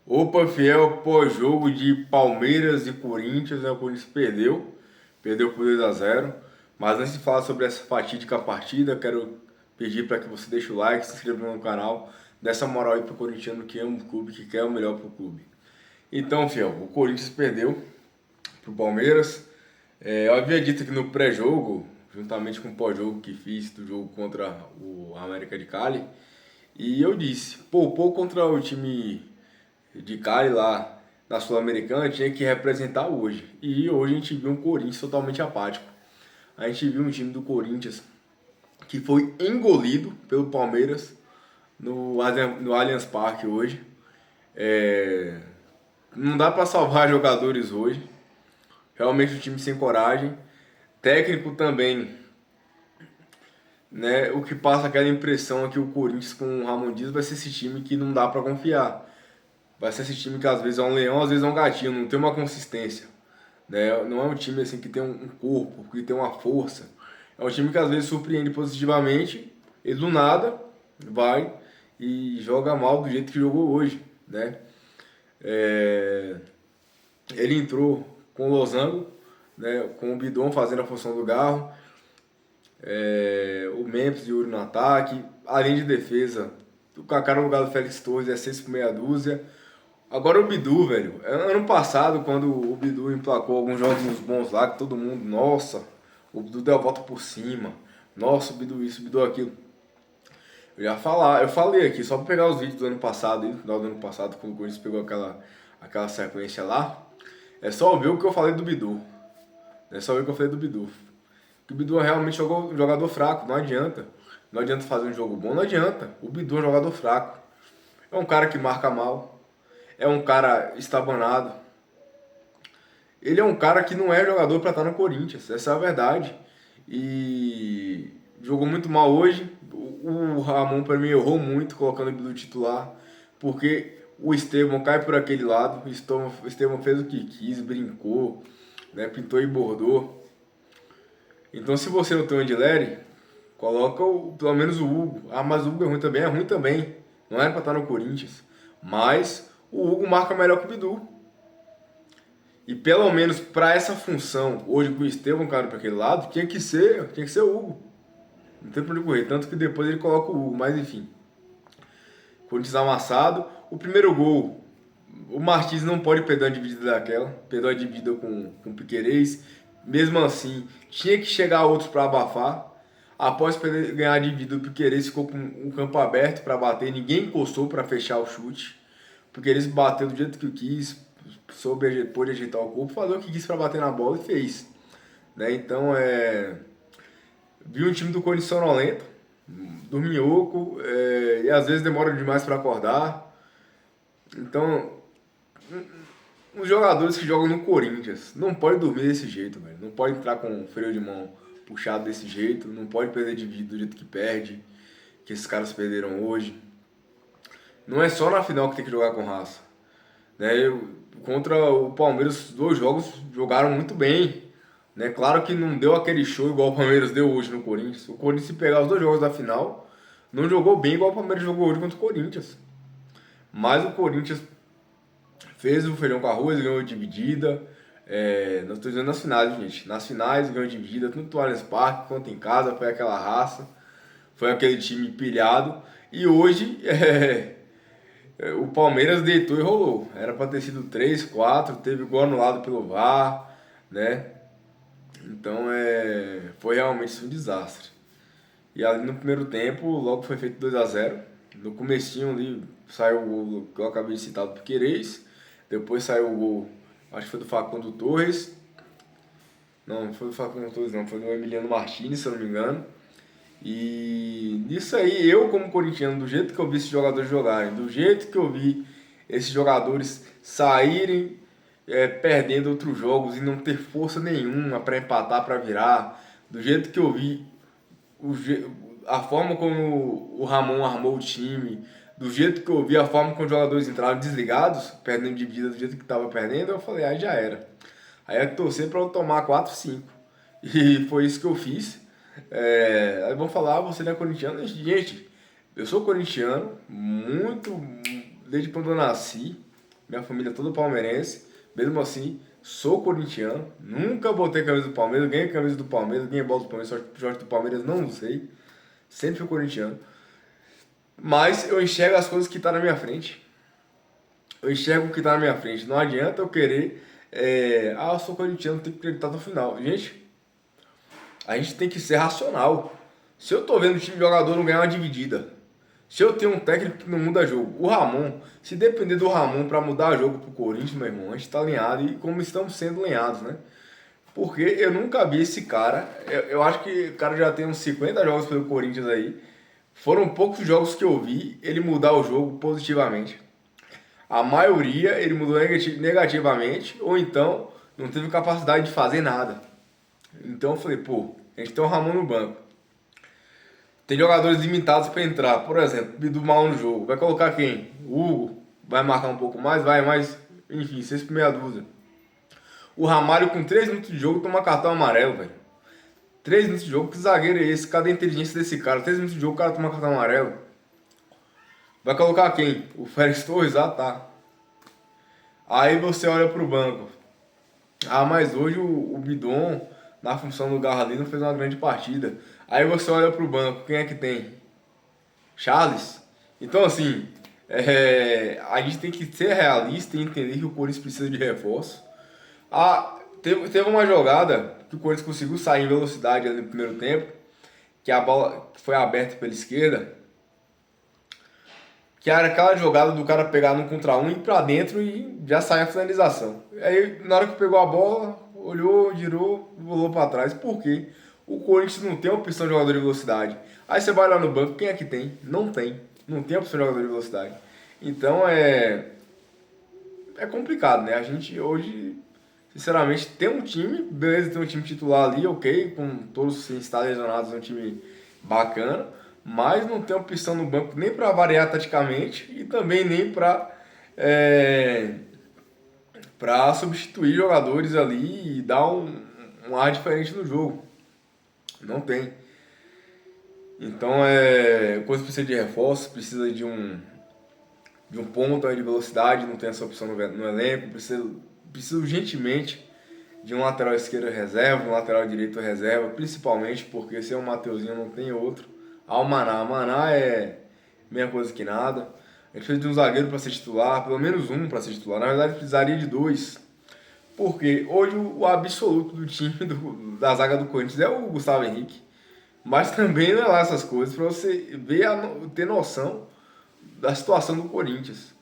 Opa, fiel, pós-jogo de Palmeiras e Corinthians, né? O Corinthians perdeu por 2-0. Mas antes de falar sobre essa fatídica partida, quero pedir para que você deixe o like, se inscreva no canal, dê essa moral aí pro corintiano que ama o clube, que quer o melhor pro clube. Então, fiel, o Corinthians perdeu pro Palmeiras. Eu havia dito que no pré-jogo, juntamente com o pós-jogo que fiz do jogo contra o América de Cali, e eu disse, poupou contra o time de Cali lá na Sul-Americana tinha que representar hoje. E hoje a gente viu um Corinthians totalmente apático. A gente viu um time do Corinthians que foi engolido pelo Palmeiras no Allianz Parque hoje. É, Não dá para salvar jogadores hoje. Realmente o time sem coragem. Técnico também, né? O que passa aquela impressão é que o Corinthians com o Ramon Dias vai ser esse time que não dá para confiar. Vai ser esse time que às vezes é um leão, às vezes é um gatinho, não tem uma consistência, né? Não é um time assim que tem um corpo, que tem uma força. É um time que às vezes surpreende positivamente e do nada vai e joga mal do jeito que jogou hoje, né? É, Ele entrou com o Losango, né? Com o Bidon fazendo a função do Garro, o Memphis e o Yuri no ataque, além de defesa, o Kaká no lugar do Félix Torres é 6 por meia dúzia. Agora o Bidu, velho. Ano passado, quando o Bidu emplacou alguns jogos bons lá, que todo mundo, nossa, o Bidu deu a volta por cima. Nossa, o Bidu isso, o Bidu aquilo. Eu falei aqui, só pra pegar os vídeos do ano passado, no final do ano passado, quando o Corinthians pegou aquela sequência lá. É só ver o que eu falei do Bidu. É só ver o que eu falei do Bidu. Que o Bidu é realmente jogou um jogador fraco, não adianta. Não adianta fazer um jogo bom, não adianta. O Bidu é um jogador fraco. É um cara que marca mal. É um cara estabanado. Ele é um cara que não é jogador para estar no Corinthians, essa é a verdade. E jogou muito mal hoje. O Ramon, para mim, errou muito colocando ele do titular, porque o Estevão cai por aquele lado. O Estevão fez o que quis, brincou, né, pintou e bordou. Então, se você não tem o Andileri, coloca pelo menos o Hugo. Ah, mas o Hugo é ruim também. Não era para estar no Corinthians. Mas o Hugo marca melhor que o Bidu. E pelo menos para essa função, hoje com o Estevão cara para aquele lado, tinha que ser o Hugo. Não tem pra onde correr, tanto que depois ele coloca o Hugo, mas enfim. Corinthians amassado. O primeiro gol, o Martins não pode perder uma dividida daquela, perdeu a dividida com o Piquerez. Mesmo assim, tinha que chegar outros para abafar. Após ganhar a dividida, o Piquerez ficou com o campo aberto para bater, ninguém encostou para fechar o chute. O Piquerez bateu do jeito que quis, pôde ajeitar o corpo, fazer o que quis para bater na bola e fez. Né? Então, vi um time do Corinthians sonolento, dorminhoco, e às vezes demora demais para acordar. Então, os jogadores que jogam no Corinthians não podem dormir desse jeito, velho. Não pode entrar com o freio de mão puxado desse jeito, não pode perder de vida do jeito que perde, que esses caras perderam hoje. Não é só na final que tem que jogar com raça. Né? Contra o Palmeiras, os dois jogos jogaram muito bem. Né? Claro que não deu aquele show igual o Palmeiras deu hoje no Corinthians. O Corinthians, se pegar os dois jogos da final, não jogou bem igual o Palmeiras jogou hoje contra o Corinthians. Mas o Corinthians fez o feijão com arroz, ganhou dividida. Não estou dizendo nas finais, gente. Nas finais ganhou dividida, tanto no Allianz Parque quanto em casa. Foi aquela raça. Foi aquele time pilhado. E hoje, o Palmeiras deitou e rolou. Era para ter sido 3, 4, teve gol anulado pelo VAR, né? Então foi realmente um desastre. E ali no primeiro tempo, logo foi feito 2-0. No comecinho ali saiu o gol que eu acabei de citar do Piquerez. Depois saiu o gol, acho que foi do Facundo Torres. Não foi do Facundo Torres não, foi do Emiliano Martins, se eu não me engano. E nisso aí, eu como corintiano, do jeito que eu vi esses jogadores jogarem, do jeito que eu vi esses jogadores saírem perdendo outros jogos e não ter força nenhuma para empatar, para virar, do jeito que eu vi o a forma como o Ramon armou o time, do jeito que eu vi a forma como os jogadores entraram desligados, perdendo de vida do jeito que estava perdendo, eu falei, aí já era. Aí é torcer para eu tomar 4, 5. E foi isso que eu fiz. Aí vão falar, você não é corintiano? Gente, eu sou corintiano, muito desde quando eu nasci. minha família é toda palmeirense, mesmo assim, sou corintiano, nunca botei camisa do Palmeiras, ganhei camisa do Palmeiras, ganhei bola do Palmeiras, sorte do Palmeiras, não sei, sempre fui corintiano. Mas eu enxergo as coisas que tá na minha frente. Eu enxergo o que tá na minha frente. Não adianta eu querer. Eu sou corintiano, tenho que acreditar no final. Gente, a gente tem que ser racional. Se eu tô vendo o time de jogador não ganhar uma dividida, se eu tenho um técnico que não muda jogo, o Ramon, se depender do Ramon pra mudar jogo pro Corinthians, meu irmão, a gente tá alinhado e como estamos sendo alinhados, né? Porque eu nunca vi esse cara. Eu acho que o cara já tem uns 50 jogos pelo Corinthians aí. Foram poucos jogos que eu vi ele mudar o jogo positivamente. A maioria ele mudou negativamente, ou então não teve capacidade de fazer nada. Então eu falei, pô, a gente tem o Ramon no banco. Tem jogadores limitados para entrar. Por exemplo, Bidu mal no jogo. Vai colocar quem? O Hugo. Vai marcar um pouco mais? Vai, mas enfim, 6 por meia dúzia. O Ramalho com 3 minutos de jogo toma cartão amarelo, velho. 3 minutos de jogo, que zagueiro é esse? Cadê a inteligência desse cara? 3 minutos de jogo, o cara toma cartão amarelo. Vai colocar quem? O Félix Torres? Ah, tá. Aí você olha pro banco. Ah, mas hoje o Bidon, na função do Garra ali, não fez uma grande partida. Aí você olha pro banco, quem é que tem? Charles? Então, assim, a gente tem que ser realista e entender que o Corinthians precisa de reforço. Teve uma jogada que o Corinthians conseguiu sair em velocidade ali no primeiro tempo, que a bola foi aberta pela esquerda, que era aquela jogada do cara pegar no contra um, ir pra dentro e já sair a finalização. Aí, na hora que pegou a bola, olhou, girou, volou pra trás. Por quê? O Corinthians não tem opção de jogador de velocidade. Aí você vai lá no banco, quem é que tem? Não tem. Não tem opção de jogador de velocidade. Então é complicado, né? A gente hoje, sinceramente, tem um time, beleza, tem um time titular ali, ok, com todos sem estar lesionados, é um time bacana, mas não tem opção no banco nem para variar taticamente e também nem para substituir jogadores ali e dar um ar diferente no jogo. Não tem. Então o Corinthians precisa de reforço, precisa de um ponto aí de velocidade, não tem essa opção no elenco, precisa urgentemente de um lateral esquerdo reserva, um lateral direito reserva, principalmente porque se é um Mateuzinho não tem outro. O Maná é mesma coisa que nada. A gente precisa de um zagueiro para ser titular, pelo menos um para ser titular. Na verdade, precisaria de dois. Porque hoje o absoluto do time da zaga do Corinthians é o Gustavo Henrique. Mas também não é lá essas coisas para você ver, ter noção da situação do Corinthians.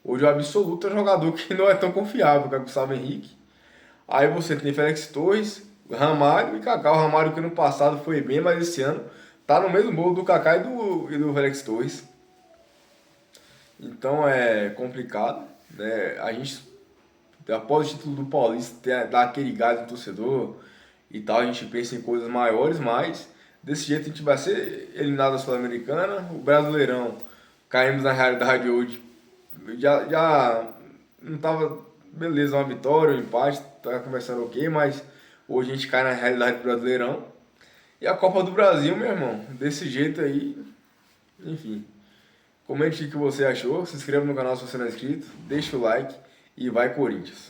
Hoje o absoluto é um jogador que não é tão confiável, que é o Gustavo Henrique. Aí você tem Félix Torres, Ramalho e Kaká. O Ramalho que no passado foi bem, mas esse ano tá no mesmo bolo do Kaká e do Félix Torres. Então é complicado, né? A gente, após o título do Paulista, dá aquele gás no torcedor e tal, a gente pensa em coisas maiores, mas desse jeito a gente vai ser eliminado da Sul-Americana. O Brasileirão, caímos na realidade hoje, já não tava, beleza, uma vitória, um empate, tá começando ok, mas hoje a gente cai na realidade do Brasileirão. E a Copa do Brasil, meu irmão, desse jeito aí, enfim. Comente o que você achou, se inscreva no canal se você não é inscrito, deixa o like e vai Corinthians!